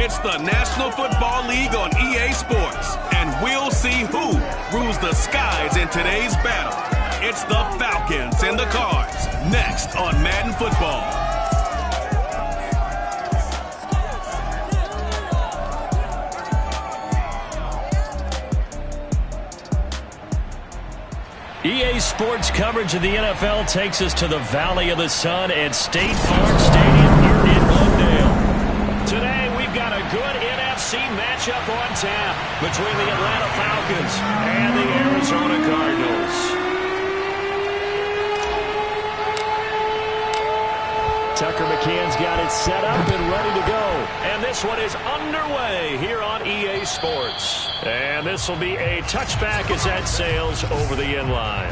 It's the National Football League on EA Sports, and we'll see who rules the skies in today's battle. It's the Falcons and the Cards, next on Madden Football. EA Sports coverage of the NFL takes us to the Valley of the Sun at State Farm Stadium here in Glendale. Today, we've got a good NFC matchup on tap between the Atlanta Falcons and the Arizona Cardinals. Tucker McCann's got it set up and ready to go. And this one is underway here on EA Sports. And this will be a touchback as that sails over the end line.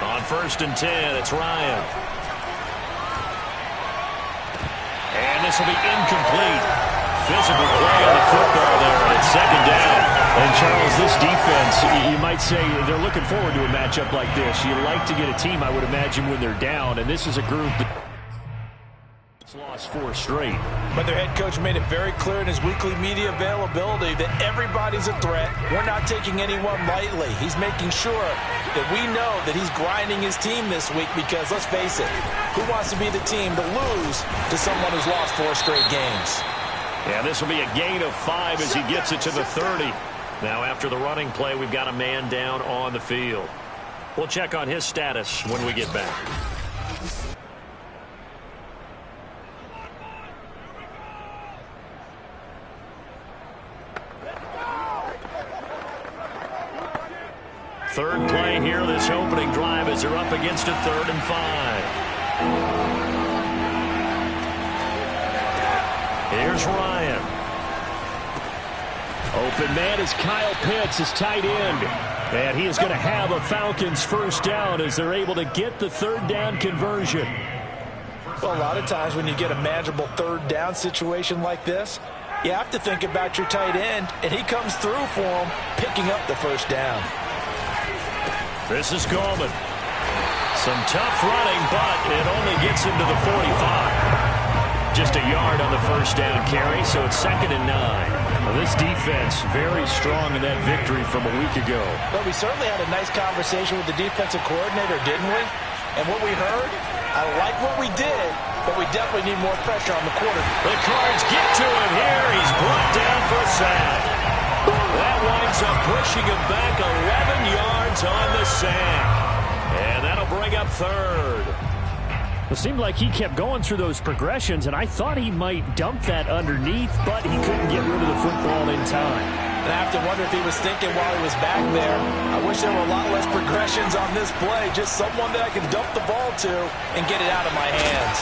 On 1st and 10, it's Ryan. And this will be incomplete. Physical play on the football there, and it's 2nd down. And, Charles, this defense, you might say they're looking forward to a matchup like this. You like to get a team, I would imagine, when they're down, and this is a group that's lost 4 straight. But their head coach made it very clear in his weekly media availability that everybody's a threat. We're not taking anyone lightly. He's making sure that we know that he's grinding his team this week because, let's face it, who wants to be the team to lose to someone who's lost 4 straight games? Yeah, this will be a gain of 5 as he gets it to the 30. Now, after the running play, we've got a man down on the field. We'll check on his status when we get back. Third play here, this opening drive as they're up against a 3rd and 5. Here's Ryan. Open man is Kyle Pitts, his tight end. And he is going to have a Falcons first down as they're able to get the 3rd down conversion. Well, a lot of times when you get a manageable 3rd down situation like this, you have to think about your tight end, and he comes through for him, picking up the 1st down. This is Coleman. Some tough running, but it only gets him to the 45. Just a yard on the 1st down carry, so it's 2nd and 9. Well, this defense very strong in that victory from a week ago. But we certainly had a nice conversation with the defensive coordinator, didn't we? And what we heard, I like what we did, but we definitely need more pressure on the quarterback. The Cards get to him here. He's brought down for a sack. That winds up pushing him back 11 yards on the sack. And that'll bring up 3rd. It seemed like he kept going through those progressions, and I thought he might dump that underneath, but he couldn't get rid of the football in time. And I have to wonder if he was thinking while he was back there, I wish there were a lot less progressions on this play, just someone that I can dump the ball to and get it out of my hands.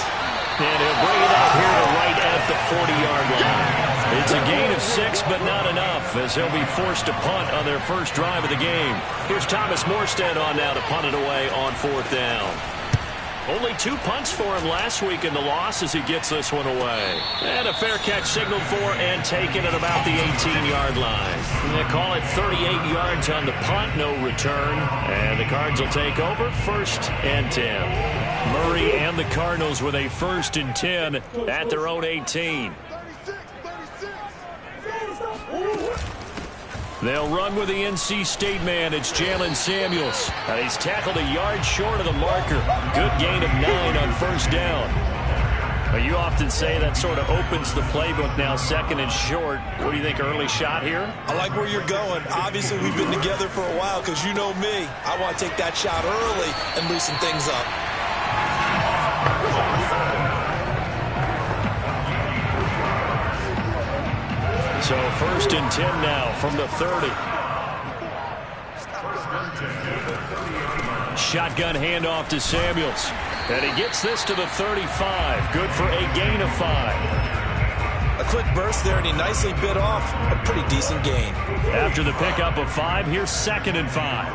And he'll bring it out here to right at the 40-yard line. It's a gain of 6, but not enough, as he'll be forced to punt on their first drive of the game. Here's Thomas Morstead on now to punt it away on 4th down. Only 2 punts for him last week in the loss as he gets this one away. And a fair catch signaled for and taken at about the 18-yard line. And they call it 38 yards on the punt, no return. And the Cards will take over 1st and 10. Murray and the Cardinals with a 1st and 10 at their own 18. They'll run with the NC State man. It's Jalen Samuels. And he's tackled a yard short of the marker. Good gain of 9 on 1st down. But you often say that sort of opens the playbook now, 2nd and short. What do you think, early shot here? I like where you're going. Obviously, we've been together for a while because you know me. I want to take that shot early and loosen things up. So 1st and 10 now from the 30. Shotgun handoff to Samuels. And he gets this to the 35. Good for a gain of 5. A quick burst there, and he nicely bit off a pretty decent gain. After the pickup of 5, here's 2nd and 5.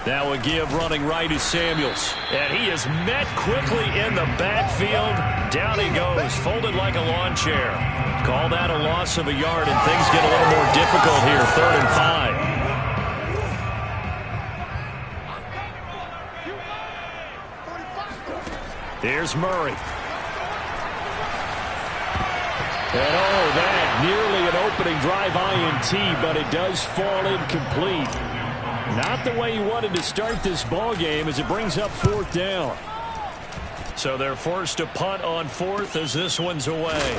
Now a give running right is Samuels. And he is met quickly in the backfield. Down he goes, folded like a lawn chair. Call that a loss of a yard, and things get a little more difficult here. 3rd and 5. Here's Murray. And that nearly an opening drive INT, but it does fall incomplete. Not the way he wanted to start this ball game as it brings up 4th down. So they're forced to punt on 4th as this one's away.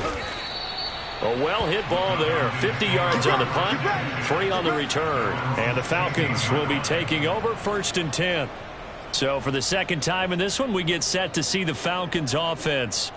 A well-hit ball there. 50 yards on the punt, 3 on the return. And the Falcons will be taking over 1st and 10. So for the second time in this one, we get set to see the Falcons offense.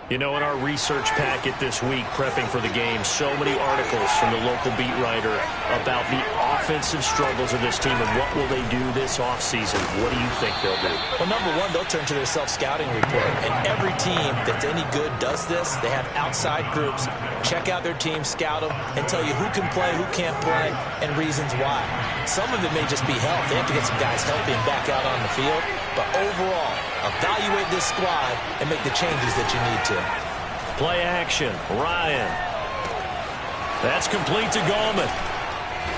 You know, in our research packet this week, prepping for the game, so many articles from the local beat writer about the offensive struggles of this team and what will they do this offseason. What do you think they'll do? Well, number one, they'll turn to their self-scouting report. And every team that's any good does this. They have outside groups. Check out their team, scout them, and tell you who can play, who can't play, and reasons why. Some of it may just be health. They have to get some guys healthy and back out on the field. But overall, evaluate this squad and make the changes that you need to. Play action. Ryan. That's complete to Gallman.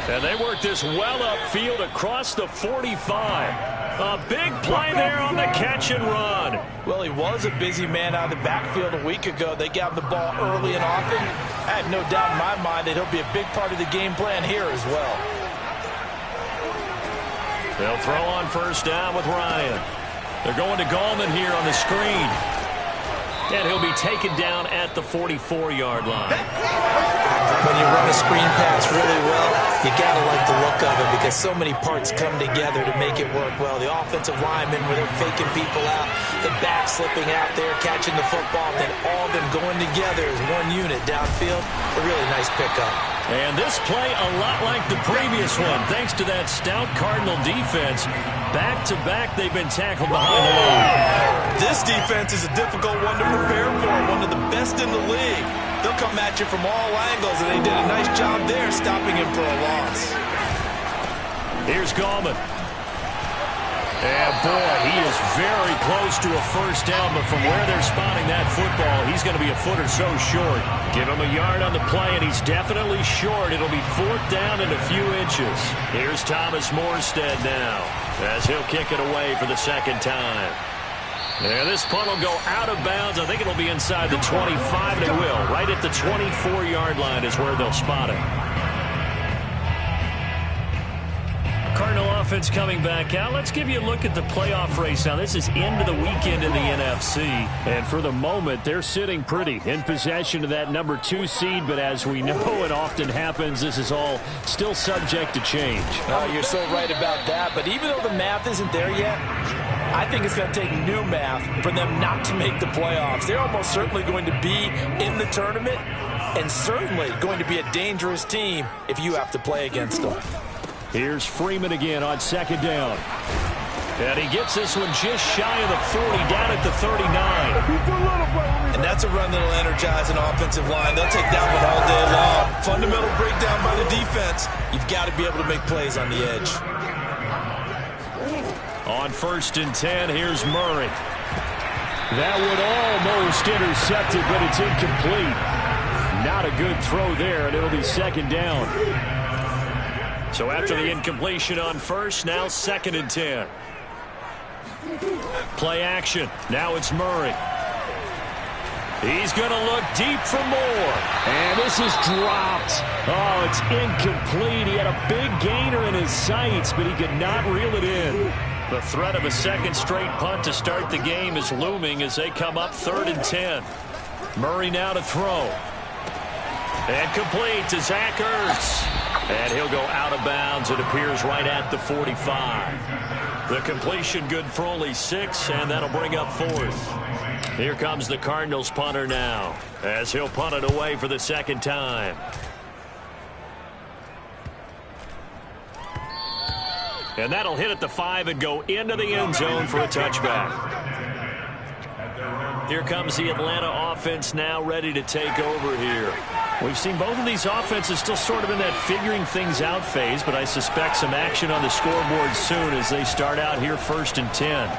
And they work this well upfield across the 45. A big play there on the catch and run. Well, he was a busy man out of the backfield a week ago. They got him the ball early and often. I have no doubt in my mind that he'll be a big part of the game plan here as well. They'll throw on 1st down with Ryan. They're going to Gallman here on the screen. And he'll be taken down at the 44-yard line. When you run a screen pass really well, you got to like the look of it because so many parts come together to make it work well. The offensive linemen, where they're faking people out, the back slipping out there, catching the football, then all of them going together as one unit downfield. A really nice pickup. And this play a lot like the previous one, thanks to that stout Cardinal defense. Back-to-back, they've been tackled behind the line. This defense is a difficult one to prepare for, one of the best in the league. They'll come at you from all angles, and they did a nice job there stopping him for a loss. Here's Gallman. And, boy, he is very close to a 1st down, but from where they're spotting that football, he's going to be a foot or so short. Give him a yard on the play, and he's definitely short. It'll be 4th down and a few inches. Here's Thomas Morstead now as he'll kick it away for the 2nd time. And this punt will go out of bounds. I think it'll be inside the 25, and it will. Right at the 24-yard line is where they'll spot it. Cardinal offense coming back out. Let's give you a look at the playoff race now. This is into the weekend in the NFC. And for the moment, they're sitting pretty in possession of that number 2 seed. But as we know it often happens, this is all still subject to change. Oh, you're so right about that. But even though the math isn't there yet, I think it's going to take new math for them not to make the playoffs. They're almost certainly going to be in the tournament and certainly going to be a dangerous team if you have to play against them. Here's Freeman again on 2nd down. And he gets this one just shy of the 40, down at the 39. And that's a run that'll energize an offensive line. They'll take that one all day long. Fundamental breakdown by the defense. You've got to be able to make plays on the edge. On 1st and 10, here's Murray. That one almost intercepted, but it's incomplete. Not a good throw there, and it'll be 2nd down. So after the incompletion on 1st, now 2nd and 10. Play action. Now it's Murray. He's going to look deep for more. And this is dropped. Oh, it's incomplete. He had a big gainer in his sights, but he could not reel it in. The threat of a 2nd straight punt to start the game is looming as they come up 3rd and 10. Murray now to throw. And complete to Zach Ertz. And he'll go out of bounds. It appears right at the 45. The completion good for only 6, and that'll bring up 4th. Here comes the Cardinals punter now as he'll punt it away for the 2nd time. And that'll hit at the 5 and go into the end zone for a touchback. Here comes the Atlanta offense now ready to take over here. We've seen both of these offenses still sort of in that figuring things out phase, but I suspect some action on the scoreboard soon as they start out here 1st and 10.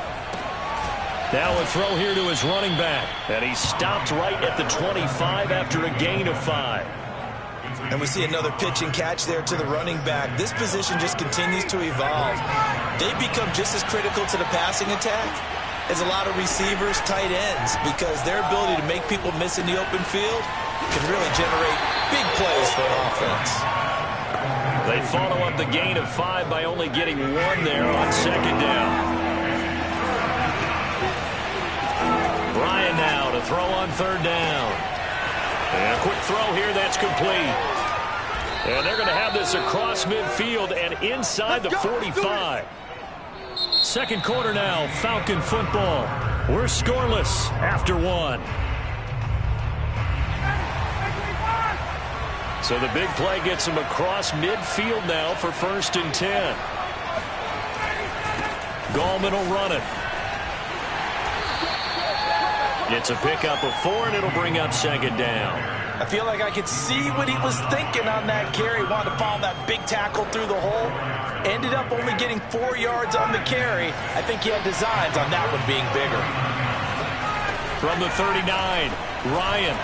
Now a throw here to his running back, and he stopped right at the 25 after a gain of 5. And we see another pitch and catch there to the running back. This position just continues to evolve. They become just as critical to the passing attack as a lot of receivers, tight ends, because their ability to make people miss in the open field can really generate big plays for an offense. They follow up the gain of 5 by only getting 1 there on 2nd down. Ryan now to throw on 3rd down. And a quick throw here that's complete. And they're going to have this across midfield and inside the 45. Second quarter now, Falcon football. We're scoreless after 1. So the big play gets him across midfield now for 1st and 10. Gallman will run it. It's a pickup of 4, and it'll bring up 2nd down. I feel like I could see what he was thinking on that carry. Wanted to follow that big tackle through the hole. Ended up only getting 4 yards on the carry. I think he had designs on that one being bigger. From the 39, Ryan.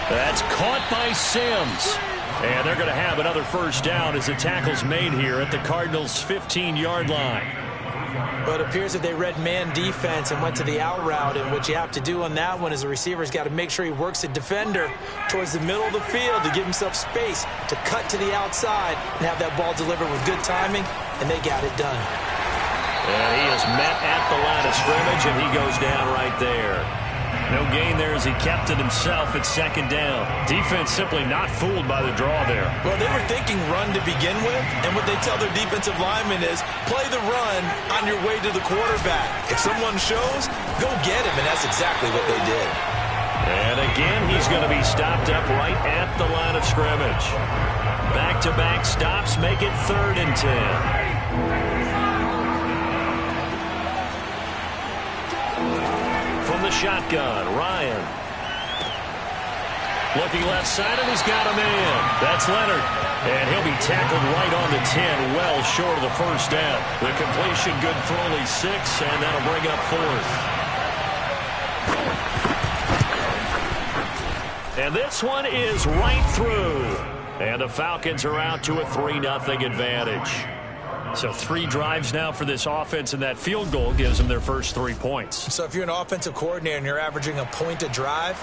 That's caught by Sims. And they're going to have another 1st down as the tackle's made here at the Cardinals' 15-yard line. But it appears that they read man defense and went to the out route, and what you have to do on that one is the receiver's got to make sure he works the defender towards the middle of the field to give himself space to cut to the outside and have that ball delivered with good timing, and they got it done. And he is met at the line of scrimmage, and he goes down right there. No gain there as he kept it himself at 2nd down. Defense simply not fooled by the draw there. Well, they were thinking run to begin with, and what they tell their defensive linemen is play the run on your way to the quarterback. If someone shows, go get him, and that's exactly what they did. And again, he's going to be stopped up right at the line of scrimmage. Back-to-back stops make it 3rd and 10. From the shotgun, Ryan. Looking left side, and he's got a man. That's Leonard. And he'll be tackled right on the 10, well short of the 1st down. The completion good for only 6, and that'll bring up 4th. And this one is right through. And the Falcons are out to a 3-0 advantage. So 3 drives now for this offense, and that field goal gives them their first 3 points. So if you're an offensive coordinator and you're averaging a point a drive,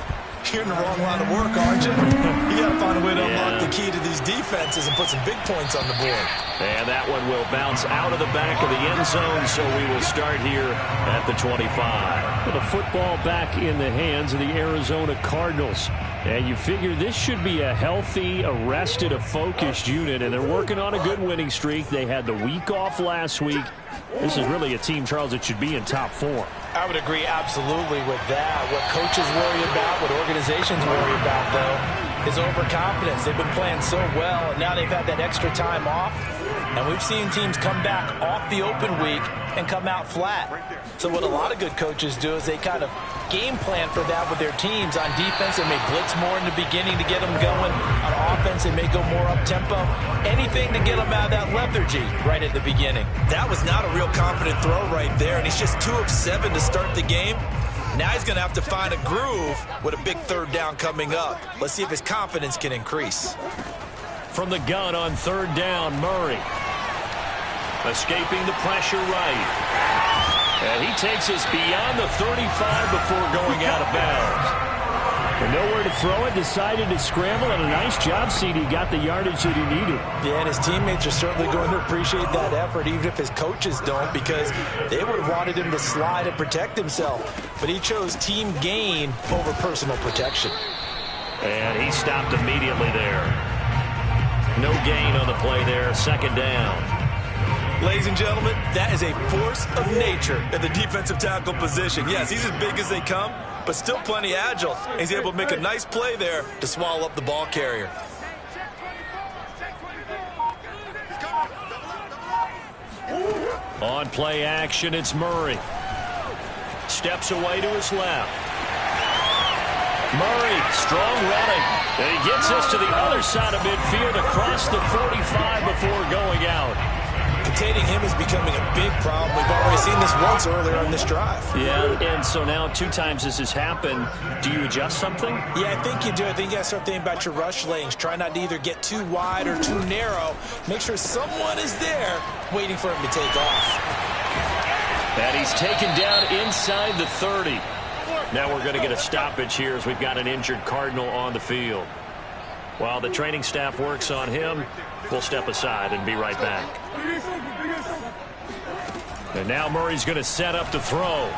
you're in the wrong line of work, aren't you? You got to find a way to unlock the key to these defenses and put some big points on the board. And that one will bounce out of the back of the end zone, so we will start here at the 25. With the football back in the hands of the Arizona Cardinals. And you figure this should be a healthy, arrested, a focused unit, and they're working on a good winning streak. They had the week off last week. This is really a team, Charles, that should be in top 4. I would agree absolutely with that. What coaches worry about, what organizations worry about, though, is overconfidence. They've been playing so well, and now they've had that extra time off. And we've seen teams come back off the open week and come out flat. So what a lot of good coaches do is they kind of game plan for that with their teams. On defense, they may blitz more in the beginning to get them going. On offense, they may go more up-tempo. Anything to get them out of that lethargy right at the beginning. That was not a real confident throw right there, and he's just 2 of 7 to start the game. Now he's going to have to find a groove with a big 3rd down coming up. Let's see if his confidence can increase. From the gun on 3rd down, Murray. Escaping the pressure right. And he takes us beyond the 35 before going out of bounds. And nowhere to throw it, decided to scramble, and a nice job, CD. Got the yardage that he needed. Yeah, and his teammates are certainly going to appreciate that effort, even if his coaches don't, because they would have wanted him to slide and protect himself. But he chose team gain over personal protection. And he stopped immediately there. No gain on the play there, 2nd down. Ladies and gentlemen, that is a force of nature at the defensive tackle position. Yes, he's as big as they come, but still plenty agile. He's able to make a nice play there to swallow up the ball carrier. On play action, it's Murray. Steps away to his left. Murray, strong running. And he gets us to the other side of midfield across the 45 before going out. Containing him is becoming a big problem. We've already seen this once earlier on this drive. Yeah, and so now 2 times this has happened. Do you adjust something? Yeah, I think you do. I think you got to start thinking about your rush lanes. Try not to either get too wide or too narrow. Make sure someone is there waiting for him to take off. And he's taken down inside the 30. Now we're going to get a stoppage here as we've got an injured Cardinal on the field. While the training staff works on him, we'll step aside and be right back. And now Murray's going to set up to throw.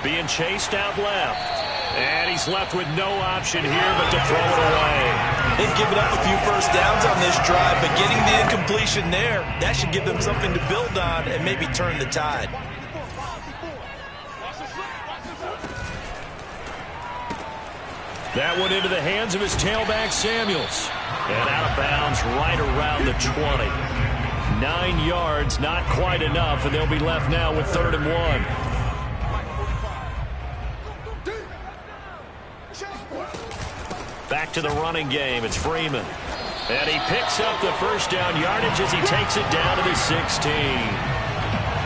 Being chased out left. And he's left with no option here but to throw it away. They've given up a few first downs on this drive, but getting the incompletion there, that should give them something to build on and maybe turn the tide. That one into the hands of his tailback, Samuels. And out of bounds right around the 20. 9 yards, not quite enough, and they'll be left now with 3rd and 1. Back to the running game. It's Freeman. And he picks up the first down yardage as he takes it down to the 16.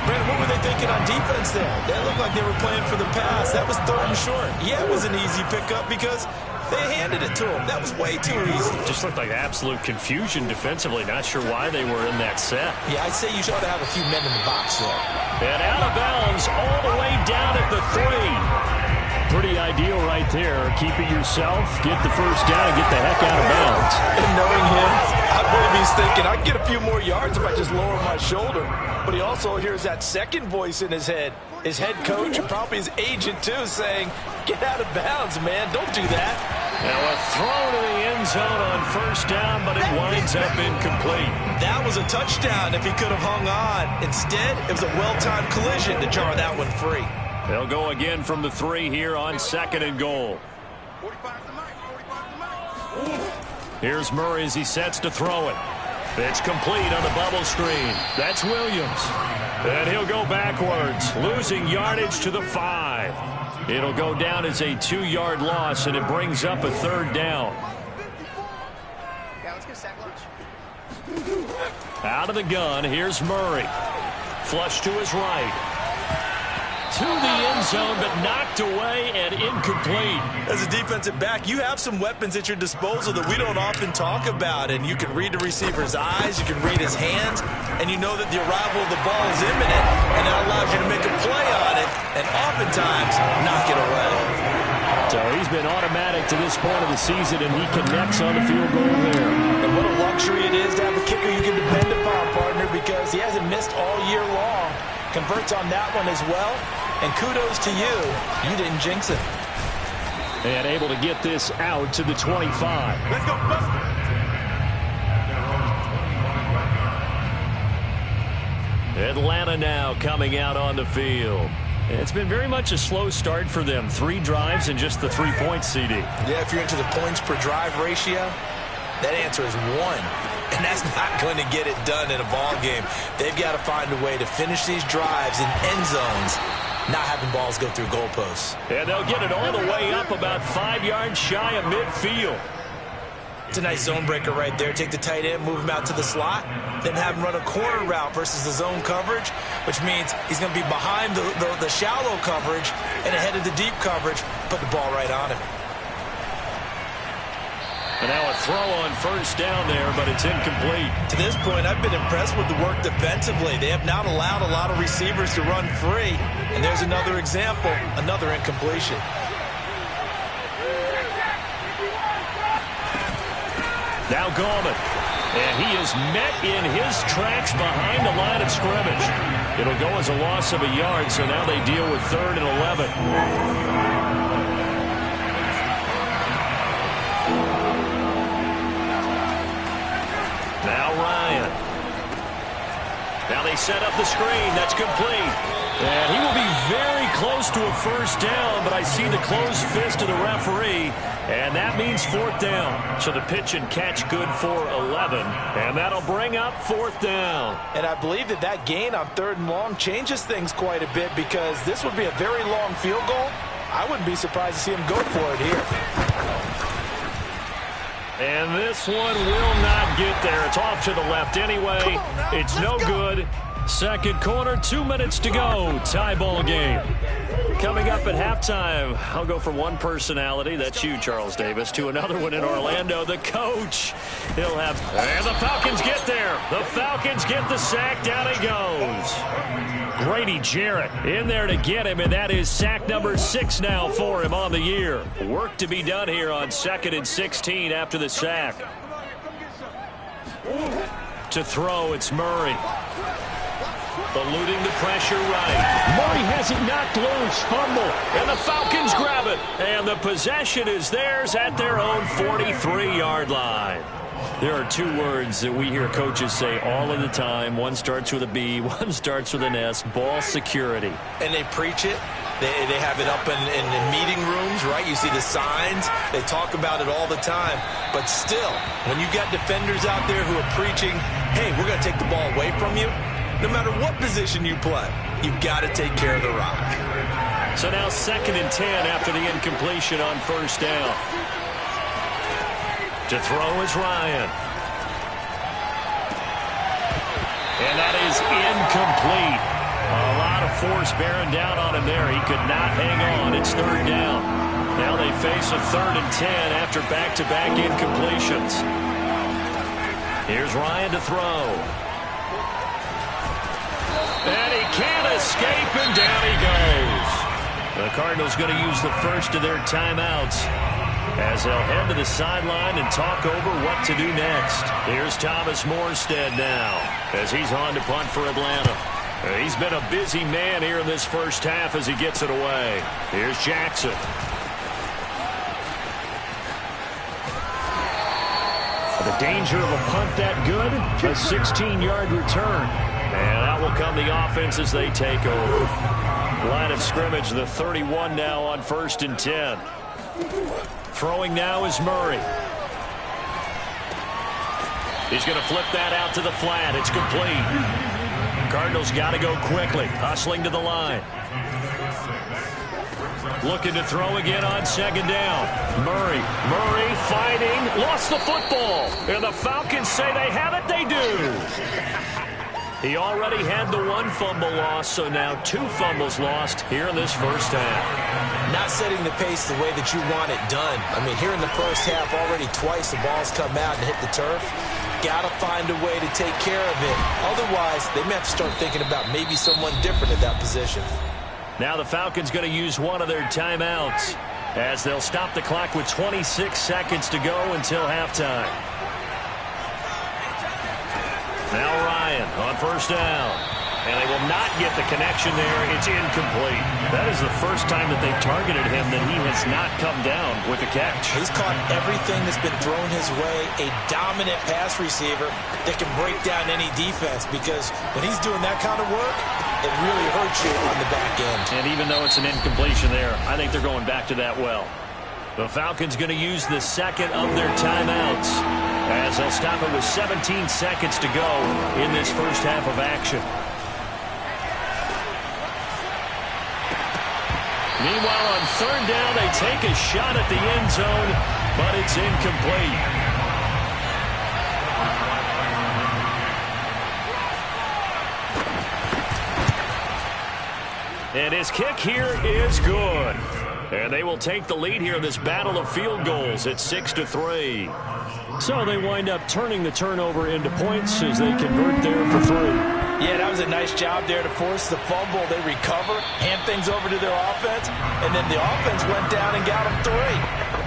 Brandon, what were they thinking on defense there? That looked like they were playing for the pass. That was 3rd and short. Yeah, it was an easy pickup because they handed it to him. That was way too easy. Just looked like absolute confusion defensively. Not sure why they were in that set. Yeah, I'd say you should have a few men in the box there. And out of bounds all the way down at the 3. Pretty ideal right there. Keep it yourself, get the first down, and get the heck out of bounds. And knowing him, I believe he's thinking, I can get a few more yards if I just lower my shoulder. But he also hears that second voice in his head. His head coach and probably his agent, too, saying, get out of bounds, man. Don't do that. Now a throw to the end zone on first down, but it winds up incomplete. That was a touchdown if he could have hung on. Instead, it was a well-timed collision to jar that one free. They'll go again from the 3 here on 2nd and goal. Here's Murray as he sets to throw it. It's complete on the bubble screen. That's Williams. And he'll go backwards, losing yardage to the 5. It'll go down as a 2-yard loss, and it brings up a 3rd down. Out of the gun, here's Murray. Flush to his right. To the end zone, but knocked away and incomplete. As a defensive back, you have some weapons at your disposal that we don't often talk about. And you can read the receiver's eyes, you can read his hands, and you know that the arrival of the ball is imminent, and that allows you to make a play on it, and oftentimes knock it away. So he's been automatic to this point of the season, and he connects on the field goal there. And what a luxury it is to have a kicker you can depend upon, partner, because he hasn't missed all year long. Converts on that one as well. And kudos to you. You didn't jinx it. And able to get this out to the 25. Let's go. Atlanta now coming out on the field. It's been very much a slow start for them. 3 drives and just the 3 points, CD. Yeah, if you're into the points per drive ratio, that answer is 1. And that's not going to get it done in a ball game. They've got to find a way to finish these drives in end zones, not having balls go through goalposts. And they'll get it all the way up about 5 yards shy of midfield. It's a nice zone breaker right there. Take the tight end, move him out to the slot, then have him run a corner route versus the zone coverage, which means he's going to be behind the shallow coverage and ahead of the deep coverage. Put the ball right on him. And now a throw on first down there, but it's incomplete. To this point, I've been impressed with the work defensively. They have not allowed a lot of receivers to run free. And there's another example, another incompletion. Now Gallman. And he is met in his tracks behind the line of scrimmage. It'll go as a loss of a yard, so now they deal with 3rd and 11. Now Ryan. Now they set up the screen. That's complete. And he will be very close to a first down, but I see the closed fist of the referee, and that means 4th down. So the pitch and catch good for 11, and that'll bring up 4th down. And I believe that gain on 3rd and long changes things quite a bit, because this would be a very long field goal. I wouldn't be surprised to see him go for it here. And this one will not get there. It's off to the left anyway. It's no good. Second quarter, 2 minutes to go. Tie ball game. Coming up at halftime, I'll go from one personality, that's you, Charles Davis, to another one in Orlando, the coach. He'll have, and the Falcons get there. The Falcons get the sack. Down he goes. Grady Jarrett in there to get him, and that is sack number 6 now for him on the year. Work to be done here on 2nd and 16 after the sack. To throw, it's Murray. Eluding the pressure right. Murray has it knocked loose. Fumble. And the Falcons grab it. And the possession is theirs at their own 43-yard line. There are 2 words that we hear coaches say all of the time. One starts with a B, one starts with an S. Ball security. And they preach it. They have it up in meeting rooms, right? You see the signs. They talk about it all the time. But still, when you got defenders out there who are preaching, hey, we're going to take the ball away from you, no matter what position you play, you've got to take care of the rock. So now 2nd and 10 after the incompletion on first down. To throw is Ryan. And that is incomplete. A lot of force bearing down on him there. He could not hang on. It's 3rd down. Now they face a 3rd and 10 after back-to-back incompletions. Here's Ryan to throw. And he can't escape, and down he goes. The Cardinals going to use the first of their timeouts as they'll head to the sideline and talk over what to do next. Here's Thomas Morstead now as he's on to punt for Atlanta. He's been a busy man here in this first half as he gets it away. Here's Jackson. The danger of a punt that good, a 16-yard return. And out will come the offense as they take over. Line of scrimmage, the 31 now on 1st and 10. Throwing now is Murray. He's going to flip that out to the flat. It's complete. Cardinals got to go quickly, hustling to the line. Looking to throw again on 2nd down. Murray fighting, lost the football. And the Falcons say they have it, they do. He already had the 1 fumble loss, so now 2 fumbles lost here in this first half. Not setting the pace the way that you want it done. I mean, here in the first half, already twice the ball's come out and hit the turf. Got to find a way to take care of it. Otherwise, they may have to start thinking about maybe someone different at that position. Now the Falcons going to use one of their timeouts as they'll stop the clock with 26 seconds to go until halftime. Now Ryan on first down. And they will not get the connection there. It's incomplete. That is the first time that they've targeted him that he has not come down with a catch. He's caught everything that's been thrown his way. A dominant pass receiver that can break down any defense, because when he's doing that kind of work, it really hurts you on the back end. And even though it's an incompletion there, I think they're going back to that well. The Falcons going to use the second of their timeouts as they'll stop it with 17 seconds to go in this first half of action. Meanwhile, on 3rd down, they take a shot at the end zone, but it's incomplete. And his kick here is good. And they will take the lead here in this battle of field goals at 6-3. So they wind up turning the turnover into points as they convert there for 3. Yeah, that was a nice job there to force the fumble. They recover, hand things over to their offense, and then the offense went down and got them 3.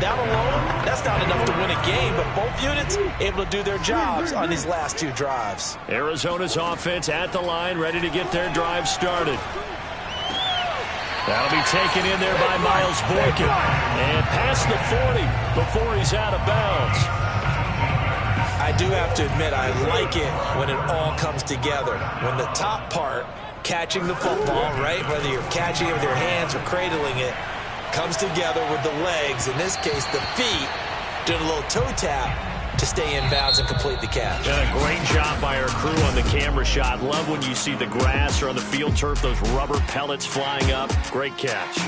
That alone, that's not enough to win a game, but both units able to do their jobs on these last 2 drives. Arizona's offense at the line, ready to get their drive started. That'll be taken in there by Miles Boykin. And past the 40 before he's out of bounds. I do have to admit, I like it when it all comes together. When the top part, catching the football, right, whether you're catching it with your hands or cradling it, comes together with the legs, in this case the feet, doing a little toe tap to stay in bounds and complete the catch. And a great job by our crew on the camera shot. Love when you see the grass or on the field turf, those rubber pellets flying up. Great catch.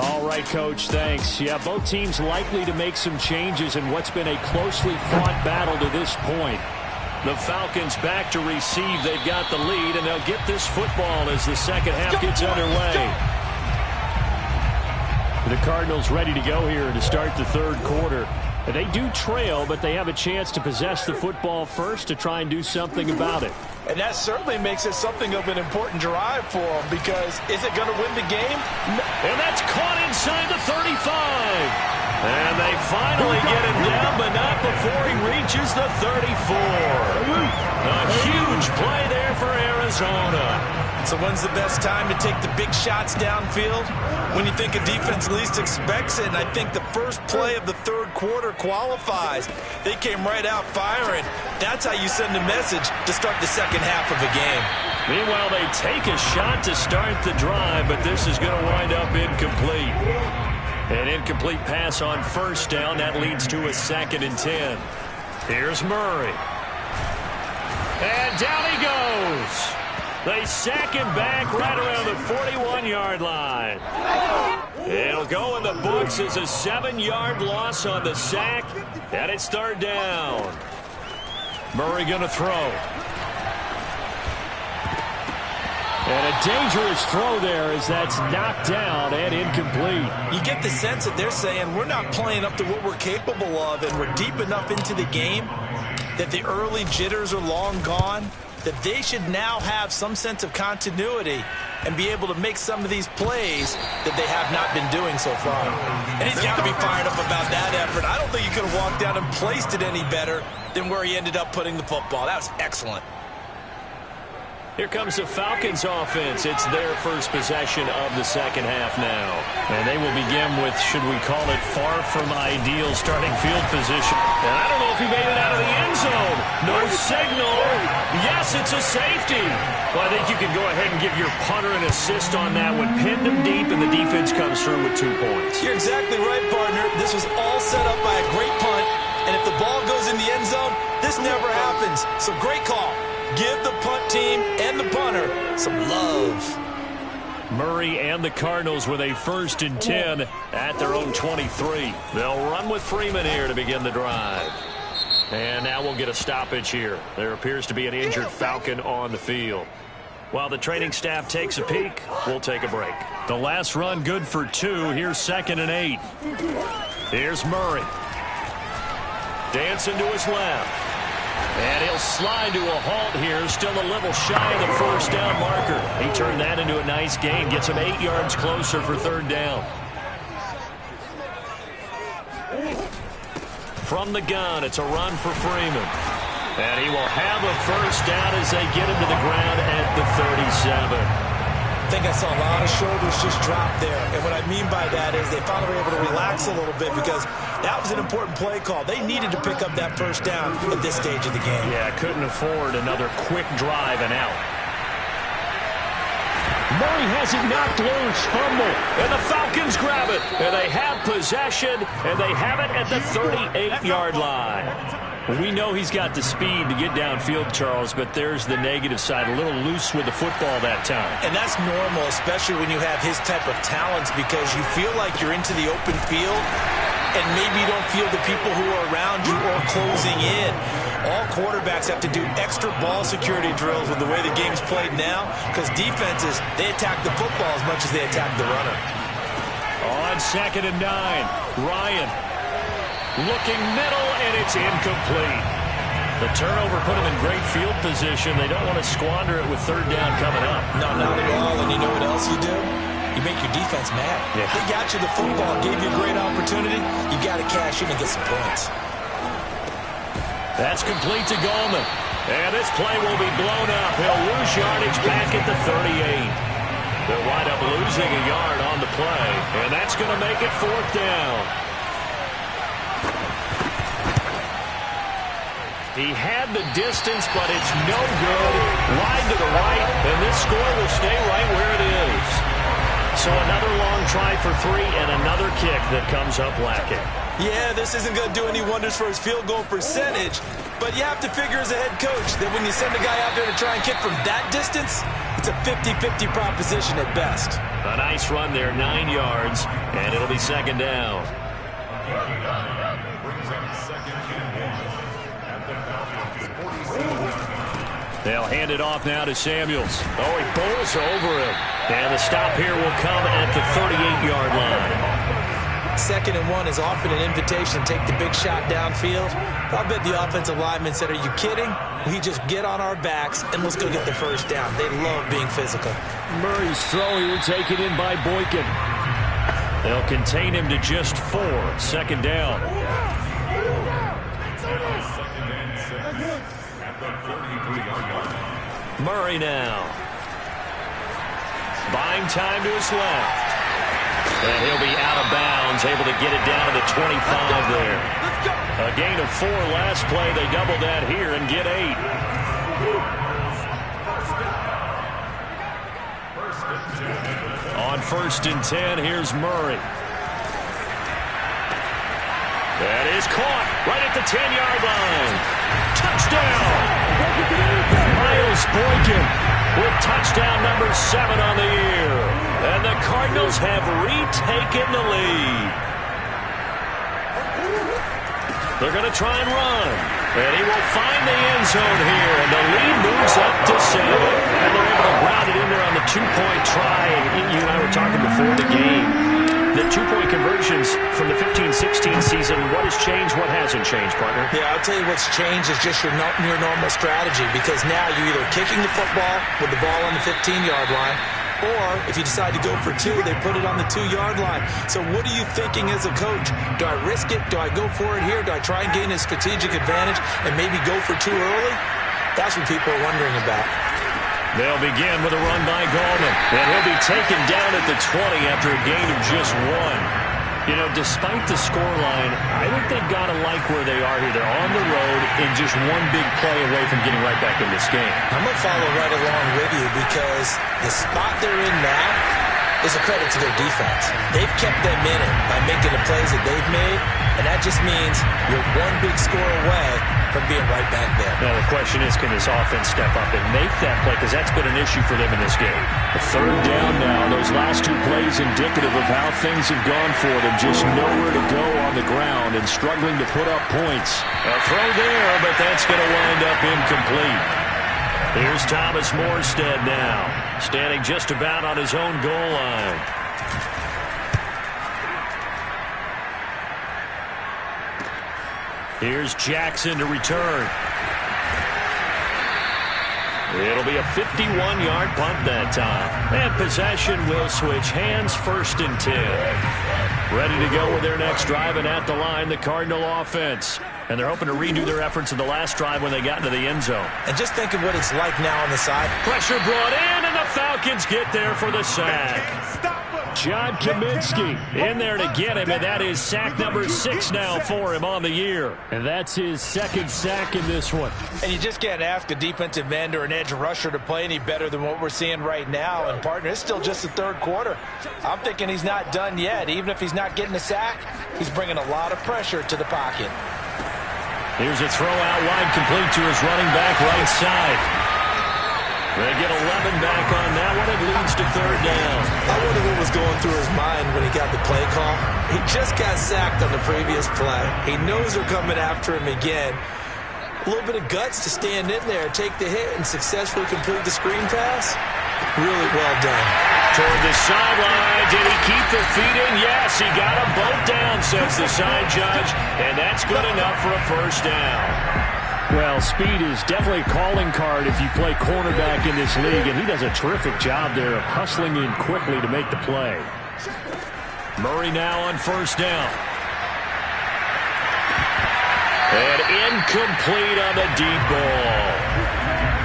All right, Coach, thanks. Yeah, both teams likely to make some changes in what's been a closely fought battle to this point. The Falcons back to receive. They've got the lead, and they'll get this football as the second half gets underway. The Cardinals ready to go here to start the third quarter. They do trail, but they have a chance to possess the football first to try and do something about it. And that certainly makes it something of an important drive for them, because is it going to win the game? And that's caught inside the 35. And they finally get him down, but not before he reaches the 34. A huge play there for Arizona. So when's the best time to take the big shots downfield? When you think a defense least expects it, and I think the first play of the third quarter qualifies. They came right out firing. That's how you send a message to start the second half of a game. Meanwhile, they take a shot to start the drive, but this is going to wind up incomplete. An incomplete pass on first down. That leads to a 2nd and 10. Here's Murray. And down he goes. They sack him back right around the 41-yard line. It'll go in the books as a 7-yard loss on the sack, and it's third down. Murray going to throw. And a dangerous throw there as that's knocked down and incomplete. You get the sense that they're saying we're not playing up to what we're capable of, and we're deep enough into the game that the early jitters are long gone, that they should now have some sense of continuity and be able to make some of these plays that they have not been doing so far. And he's got to be fired up about that effort. I don't think he could have walked down and placed it any better than where he ended up putting the football. That was excellent. Here comes the Falcons offense. It's their first possession of the second half now. And they will begin with, should we call it, far from ideal starting field position. And I don't know if he made it out of the end zone. No signal. Yes, it's a safety. Well, I think you can go ahead and give your punter an assist on that one. Pinned him deep, and the defense comes through with 2 points. You're exactly right, partner. This was all set up by a great punt. And if the ball goes in the end zone, this never happens. So great call. Give the punt team and the punter some love. Murray and the Cardinals with a 1st and 10 at their own 23. They'll run with Freeman here to begin the drive. And now we'll get a stoppage here. There appears to be an injured Falcon on the field. While the training staff takes a peek, we'll take a break. The last run good for 2. Here's 2nd and 8. Here's Murray. Dancing to his left. And he'll slide to a halt here, still a little shy of the first down marker. He turned that into a nice gain, gets him 8 yards closer for third down. From the gun, it's a run for Freeman. And he will have a first down as they get him to the ground at the 37. I think I saw a lot of shoulders just drop there. And what I mean by that is they finally were able to relax a little bit, because that was an important play call. They needed to pick up that first down at this stage of the game. Yeah, couldn't afford another quick drive and out. Murray has it knocked loose. Fumble. And the Falcons grab it. And they have possession, and they have it at the 38-yard line. We know he's got the speed to get downfield, Charles, but there's the negative side. A little loose with the football that time. And that's normal, especially when you have his type of talents, because you feel like you're into the open field, and maybe you don't feel the people who are around you or closing in. All quarterbacks have to do extra ball security drills with the way the game's played now, because defenses, they attack the football as much as they attack the runner. On 2nd and 9, Ryan looking middle, and it's incomplete. The turnover put them in great field position. They don't want to squander it with third down coming up. No, not at all. And you know what else you do? You make your defense mad. Yeah. They got you the football, gave you a great opportunity. You got to cash in and get some points. That's complete to Goldman. And this play will be blown up. He'll lose yardage back at the 38. They'll wind up losing a yard on the play. And that's going to make it 4th down. He had the distance, but it's no good. Wide to the right, and this score will stay right where it is. So another long try for 3 and another kick that comes up lacking. Yeah, this isn't going to do any wonders for his field goal percentage, but you have to figure as a head coach that when you send a guy out there to try and kick from that distance, it's a 50-50 proposition at best. A nice run there, 9 yards, and it'll be second down. They'll hand it off now to Samuels. Oh, he bowls over him. And the stop here will come at the 38-yard line. 2nd and 1 is often an invitation to take the big shot downfield. I bet the offensive lineman said, are you kidding? We just get on our backs and let's go get the first down. They love being physical. Murray's throw here taken in by Boykin. They'll contain him to just 4. 2nd down. Murray now. Buying time to his left. And he'll be out of bounds, able to get it down to the 25 there. A gain of 4 last play. They double that here and get 8. On 1st and 10, here's Murray. That is caught right at the 10-yard line. Touchdown! Miles Boykin with touchdown number 7 on the year. And the Cardinals have retaken the lead. They're going to try and run. And he will find the end zone here. And the lead moves up to 7. And they're able to ground it in there on the 2-point try. And you and I were talking before the game. The 2-point conversions from the 15-16 season, what has changed, what hasn't changed, partner? Yeah, I'll tell you what's changed is just your normal strategy, because now you're either kicking the football with the ball on the 15-yard line, or if you decide to go for 2, they put it on the 2-yard line. So what are you thinking as a coach? Do I risk it? Do I go for it here? Do I try and gain a strategic advantage and maybe go for 2 early? That's what people are wondering about. They'll begin with a run by Gallman, and he'll be taken down at the 20 after a gain of just 1. You know, despite the scoreline, I think they've got to like where they are here. They're on the road and just 1 big play away from getting right back in this game. I'm going to follow right along with you, because the spot they're in now is a credit to their defense. They've kept them in it by making the plays that they've made, and that just means you're 1 big score away from being right back there. Now the question is, can this offense step up and make that play? Because that's been an issue for them in this game. The 3rd down now. Those last 2 plays indicative of how things have gone for them. Just nowhere to go on the ground and struggling to put up points. A throw there, but that's going to wind up incomplete. Here's Thomas Morstead now, standing just about on his own goal line. Here's Jackson to return. It'll be a 51-yard punt that time. And possession will switch hands, 1st and 10. Ready to go with their next drive, and at the line, the Cardinal offense. And they're hoping to redo their efforts in the last drive when they got into the end zone. And just think of what it's like now on the side. Pressure brought in, and the Falcons get there for the sack. John Kaminsky in there to get him, and that is sack number 6 now for him on the year. And that's his 2nd sack in this one. And you just can't ask a defensive end or an edge rusher to play any better than what we're seeing right now. And, partner, it's still just the 3rd quarter. I'm thinking he's not done yet. Even if he's not getting a sack, he's bringing a lot of pressure to the pocket. Here's a throw out wide, complete to his running back right side. They get 11 back on that one. It leads to 3rd down. I wonder what was going through his mind when he got the play call. He just got sacked on the previous play. He knows they're coming after him again. A little bit of guts to stand in there, take the hit, and successfully complete the screen pass. Really well done. Toward the sideline. Did he keep the feet in? Yes, he got them both down, says the side judge. And that's good enough for a 1st down. Well, speed is definitely a calling card if you play cornerback in this league, and he does a terrific job there of hustling in quickly to make the play. Murray now on 1st down. And incomplete on the deep ball.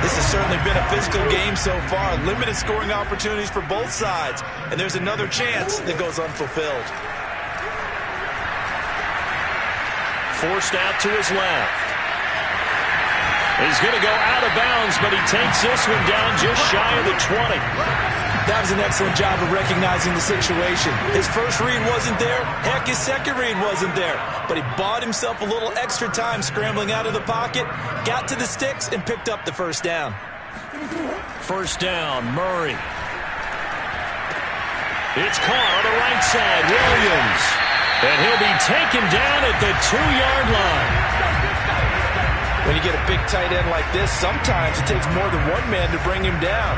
This has certainly been a physical game so far. Limited scoring opportunities for both sides. And there's another chance that goes unfulfilled. Forced out to his left. He's going to go out of bounds, but he takes this one down just shy of the 20. That was an excellent job of recognizing the situation. His first read wasn't there. Heck, his second read wasn't there. But he bought himself a little extra time scrambling out of the pocket, got to the sticks, and picked up the 1st down. 1st down, Murray. It's caught on the right side. Williams. And he'll be taken down at the 2-yard line. When you get a big tight end like this, sometimes it takes more than one man to bring him down.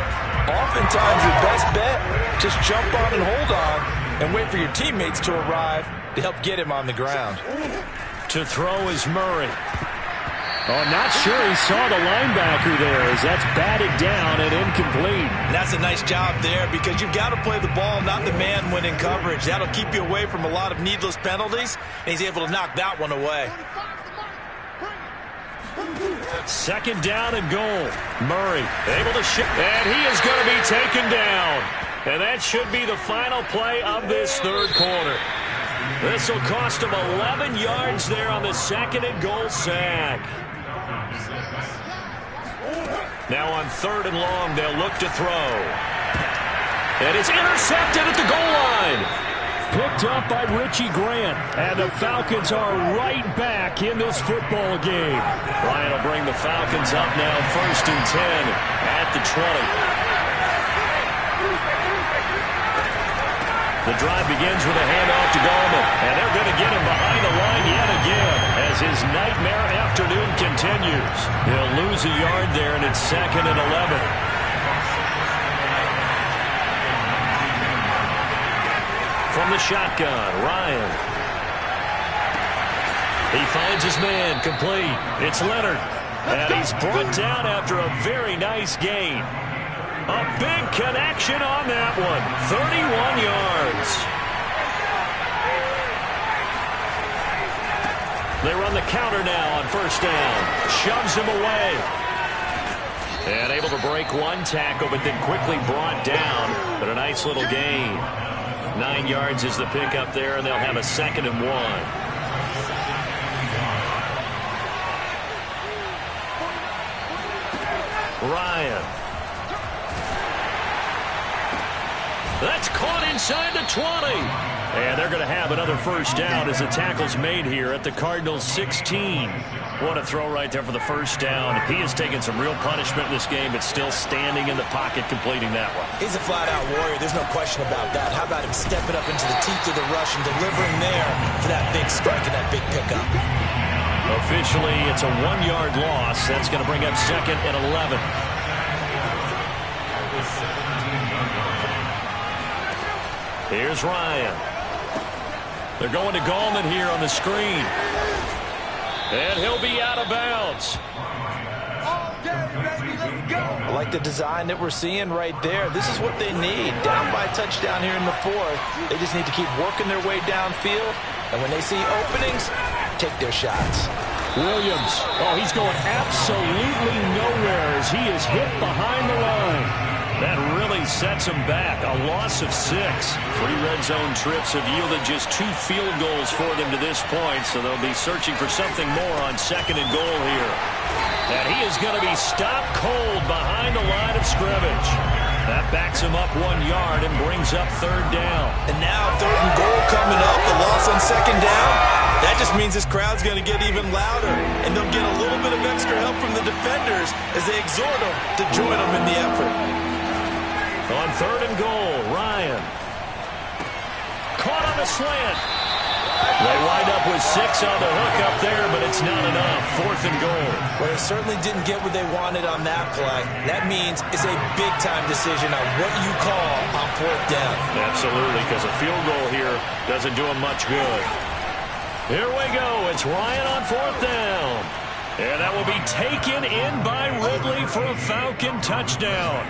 Oftentimes, your best bet, just jump on and hold on and wait for your teammates to arrive to help get him on the ground. To throw is Murray. Oh, not sure he saw the linebacker there as that's batted down and incomplete. And that's a nice job there because you've got to play the ball, not the man when in coverage. That'll keep you away from a lot of needless penalties, and he's able to knock that one away. Second down and goal. Murray able to shift, and he is going to be taken down. And that should be the final play of this third quarter. This will cost him 11 yards there on the second and goal sack. Now on third and long, they'll look to throw. And it's intercepted at the goal line. Picked up by Richie Grant. And the Falcons are right back in this football game. Ryan will bring the Falcons up now, 1st and 10 at the 20. The drive begins with a handoff to Gallman, and they're going to get him behind the line yet again as his nightmare afternoon continues. He'll lose a yard there, and it's 2nd and 11. From the shotgun, Ryan. He finds his man, complete. It's Leonard, and he's brought down after a very nice gain. A big connection on that one. 31 yards. They run the counter now on first down. Shoves him away. And able to break one tackle, but then quickly brought down. But a nice little gain. 9 yards is the pickup there, and they'll have a 2nd and 1. Ryan. That's caught inside the 20. And they're going to have another first down as the tackle's made here at the Cardinals' 16. What a throw right there for the first down. He has taken some real punishment in this game, but still standing in the pocket completing that one. He's a flat-out warrior. There's no question about that. How about him stepping up into the teeth of the rush and delivering there for that big strike and that big pickup? Officially, it's a 1-yard loss. That's going to bring up 2nd and 11. Here's Ryan. They're going to Gallman here on the screen. And he'll be out of bounds. I like the design that we're seeing right there. This is what they need. Down by a touchdown here in the 4th. They just need to keep working their way downfield. And when they see openings, take their shots. Williams. Oh, he's going absolutely nowhere as he is hit behind the line. That really sets them back. A loss of 6. 3 red zone trips have yielded just 2 field goals for them to this point, so they'll be searching for something more on 2nd and goal here. And he is going to be stopped cold behind the line of scrimmage. That backs him up 1 yard and brings up 3rd down. And now 3rd and goal coming up. The loss on 2nd down. That just means this crowd's going to get even louder. And they'll get a little bit of extra help from the defenders as they exhort them to join them in the effort. On 3rd and goal, Ryan. Caught on the slant. They wind up with 6 on the hook up there, but it's not enough. 4th and goal. Well, they certainly didn't get what they wanted on that play. That means it's a big-time decision on what you call on 4th down. Absolutely, because a field goal here doesn't do them much good. Here we go. It's Ryan on 4th down. And that will be taken in by Ridley for a Falcon touchdown.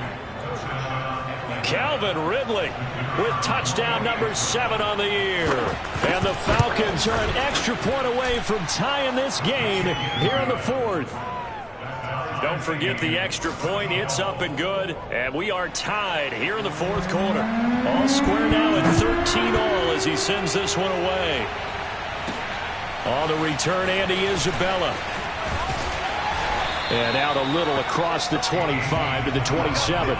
Calvin Ridley with touchdown number 7 on the year. And the Falcons are an extra point away from tying this game here in the 4th. Don't forget the extra point. It's up and good. And we are tied here in the 4th quarter. All square now at 13-all as he sends this one away. On the return, Andy Isabella. And out a little across the 25 to the 27.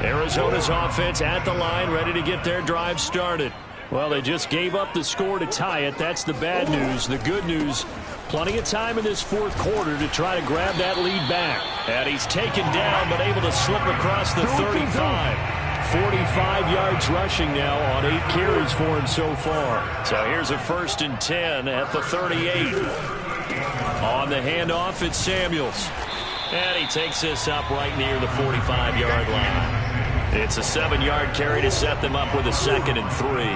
Arizona's offense at the line, ready to get their drive started. Well, they just gave up the score to tie it. That's the bad news. The good news, Plenty of time in this fourth quarter to try to grab that lead back. And he's taken down but able to slip across the 35. 45 yards rushing now on 8 carries for him so far. So here's a 1st and 10 at the 38. On the handoff, it's Samuels. And he takes this up right near the 45-yard line. It's a 7-yard carry to set them up with a 2nd and 3.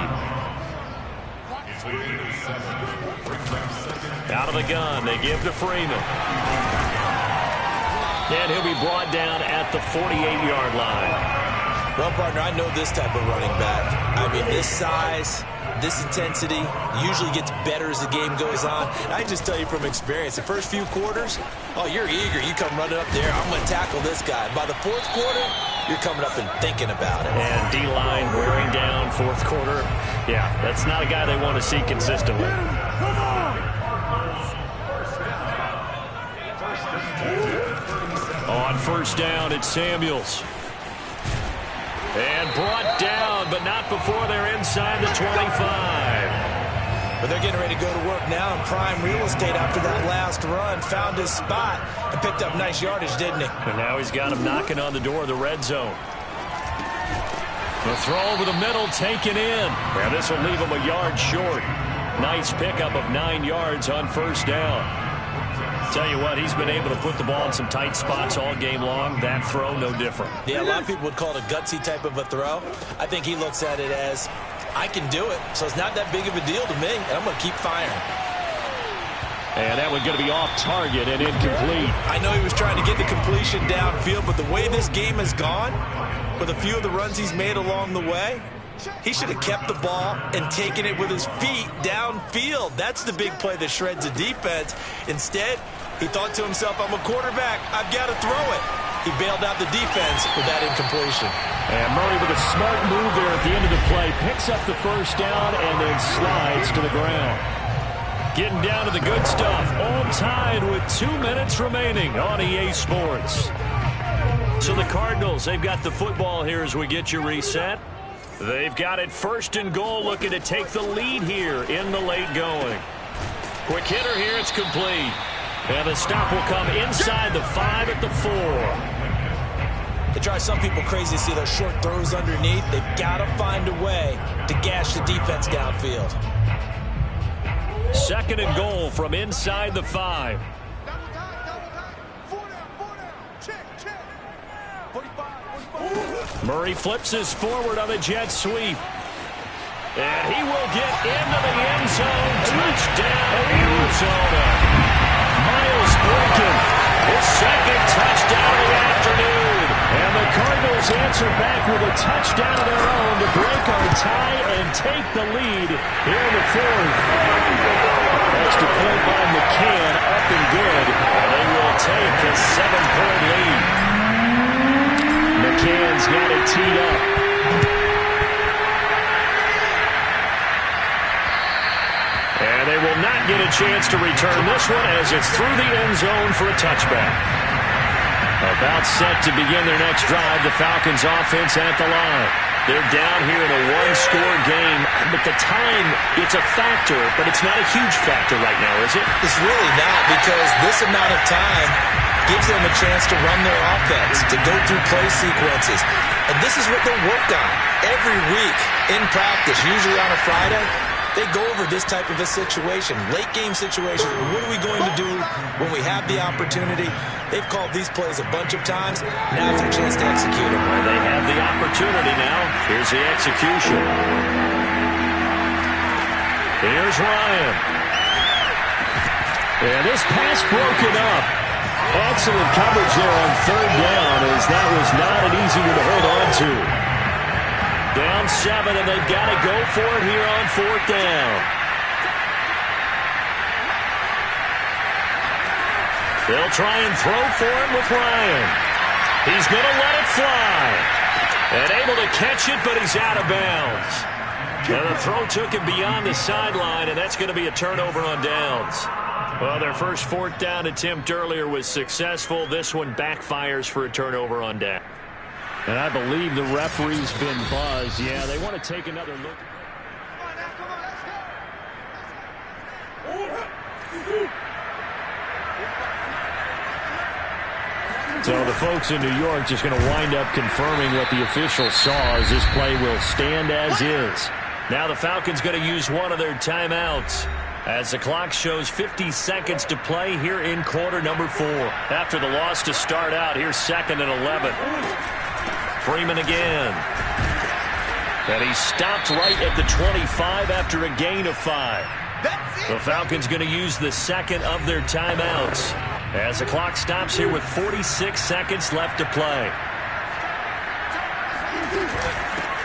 Out of the gun, they give to Freeman. And he'll be brought down at the 48-yard line. Well, partner, I know this type of running back. I mean, this size, this intensity usually gets better as the game goes on. And I just tell you from experience, the first few quarters, oh, you're eager. You come running up there, I'm going to tackle this guy. By the fourth quarter, you're coming up and thinking about it. And D-line wearing down fourth quarter. Yeah, that's not a guy they want to see consistently. On 1st down, it's Samuels. And brought down, but not before they're inside the 25. But they're getting ready to go to work now in prime real estate after that last run. Found his spot and picked up nice yardage, didn't he? And now he's got him knocking on the door of the red zone. The throw over the middle, taken in. Now this will leave him a yard short. Nice pickup of 9 yards on 1st down. Tell you what, he's been able to put the ball in some tight spots all game long. That throw, no different. Yeah, a lot of people would call it a gutsy type of a throw. I think he looks at it as, I can do it, so it's not that big of a deal to me, and I'm going to keep firing. And that one's going to be off target and incomplete. I know he was trying to get the completion downfield, but the way this game has gone, with a few of the runs he's made along the way, he should have kept the ball and taken it with his feet downfield. That's the big play that shreds the defense. Instead, he thought to himself, I'm a quarterback. I've got to throw it. He bailed out the defense with that incompletion. And Murray with a smart move there at the end of the play. Picks up the 1st down and then slides to the ground. Getting down to the good stuff. All tied with 2 minutes remaining on EA Sports. So the Cardinals, they've got the football here as we get you reset. They've got it 1st and goal, looking to take the lead here in the late going. Quick hitter here, it's complete. And the stop will come inside the 5 at the 4. It drives some people crazy to see those short throws underneath. They've got to find a way to gash the defense downfield. 2nd and goal from inside the 5. Murray flips his forward on a jet sweep. And he will get into the end zone. Touchdown, Arizona. Miles Boykin, his 2nd touchdown of the afternoon. And the Cardinals answer back with a touchdown of their own to break our tie and take the lead here in the 4th. Extra point by McCann, up and good. They will take a 7-point lead. McCann's got it teed up. And they will not get a chance to return this one as it's through the end zone for a touchback. About set to begin their next drive, the Falcons offense at the line. They're down here in a one-score game, but the time, it's a factor, but it's not a huge factor right now, is it? It's really not, because this amount of time gives them a chance to run their offense, to go through play sequences. And this is what they'll work on every week in practice, usually on a Friday. They go over this type of a situation, late game situation. What are we going to do when we have the opportunity? They've called these plays a bunch of times. Now's their chance to execute them. They have the opportunity now. Here's the execution. Here's Ryan. And this pass broken up. Excellent coverage there on 3rd down, as that was not an easy one to hold on to. Down 7, and they've got to go for it here on 4th down. They'll try and throw for it with Ryan. He's going to let it fly. And able to catch it, but he's out of bounds. And the throw took him beyond the sideline, and that's going to be a turnover on downs. Well, their first 4th down attempt earlier was successful. This one backfires for a turnover on down. And I believe the referee's been buzzed. Yeah, they want to take another look. So the folks in New York just going to wind up confirming what the official saw, as this play will stand as is. Now the Falcons going to use one of their timeouts as the clock shows 50 seconds to play here in quarter number 4. After the loss to start out, here's 2nd and 11. Freeman again. And he stopped right at the 25 after a gain of 5. The Falcons going to use the second of their timeouts as the clock stops here with 46 seconds left to play.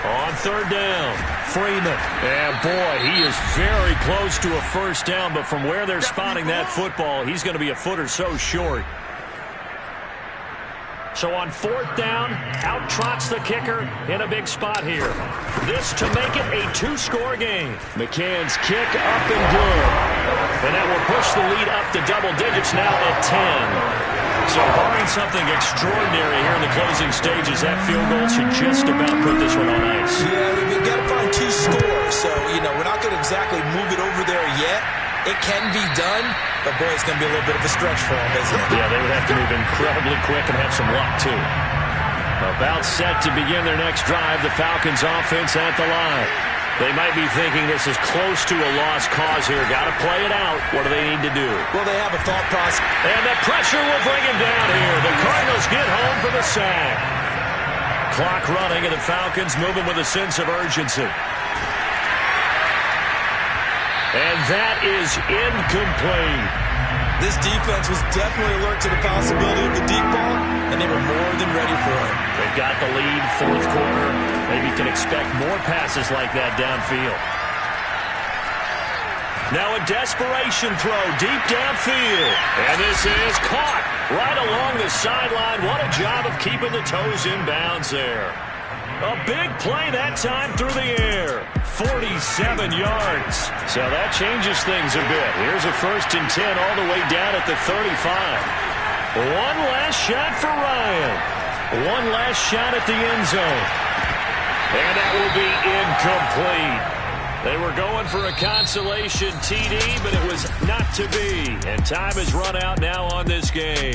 On 3rd down, Freeman. And boy, he is very close to a first down, but from where they're spotting that football, he's going to be a foot or so short. So on 4th down, out trots the kicker in a big spot here. This to make it a 2-score game. McCann's kick up and good. And that will push the lead up to double digits now at 10. So barring something extraordinary here in the closing stages, that field goal should just about put this one on ice. Yeah, we've got to find 2 scores. So, we're not going to exactly move it over there yet. It can be done, but boy, it's going to be a little bit of a stretch for them, isn't it? Yeah, they would have to move incredibly quick and have some luck, too. About set to begin their next drive, the Falcons offense at the line. They might be thinking this is close to a lost cause here. Got to play it out. What do they need to do? Well, they have a thought process. And the pressure will bring him down here. The Cardinals get home for the sack. Clock running, and the Falcons moving with a sense of urgency. And that is incomplete. This defense was definitely alert to the possibility of the deep ball, and they were more than ready for it. They've got the lead, 4th quarter. Maybe you can expect more passes like that downfield. Now a desperation throw deep downfield. And this is caught right along the sideline. What a job of keeping the toes in bounds there. A big play that time through the air. 47 yards. So that changes things a bit. Here's a 1st and 10 all the way down at the 35. One last shot for Ryan. One last shot at the end zone. And that will be incomplete. They were going for a consolation TD, but it was not to be. And time has run out now on this game.